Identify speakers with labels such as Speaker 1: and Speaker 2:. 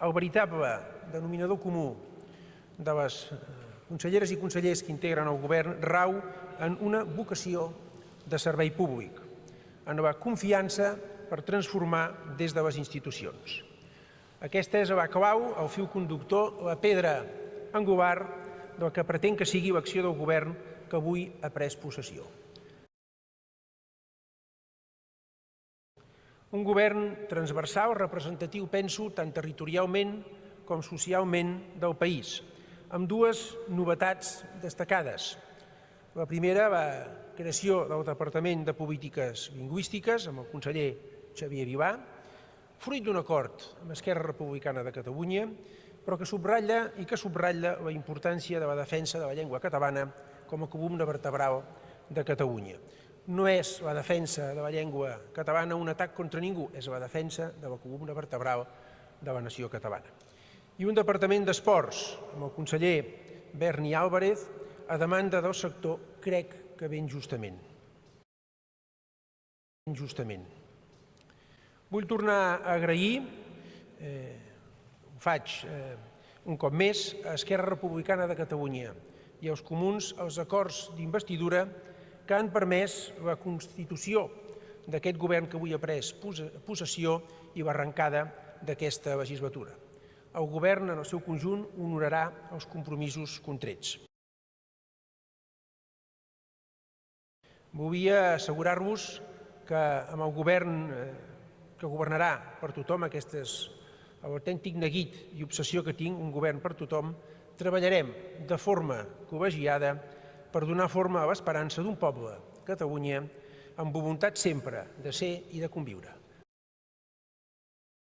Speaker 1: el veritable denominador comú de les conselleres i consellers que integren el govern rau en una vocació de servei públic, en la confiança per transformar des de les institucions. Aquesta és la clau, el fil conductor, la pedra angular del que pretén que sigui l'acció del govern que avui ha pres possessió. Un govern transversal, representatiu, penso, tant territorialment com socialment del país, amb dues novetats destacades. La primera, la creació del Departament de Polítiques Lingüístiques amb el conseller Xavier Vilà, fruit d'un acord amb Esquerra Republicana de Catalunya, però que subratlla la importància de la defensa de la llengua catalana com a columna vertebral de Catalunya. No és la defensa de la llengua catalana un atac contra ningú, és la defensa de la columna vertebral de la nació catalana. I un departament d'esports, amb el conseller Berni Álvarez, a demanda del sector, crec que ben justament. Vull tornar a agrair, ho faig un cop més, a Esquerra Republicana de Catalunya i als comuns els acords d'investidura que han permès la constitució d'aquest govern que avui ha pres possessió i l'arrencada d'aquesta legislatura. El govern, en el seu conjunt, honorarà els compromisos contrets. Volia assegurar-vos que amb el govern que governarà per tothom, aquest és l'autèntic neguit i obsessió que tinc, un govern per tothom, treballarem de forma col·legiada per donar forma a l'esperança d'un poble, Catalunya, amb voluntat sempre de ser i de conviure.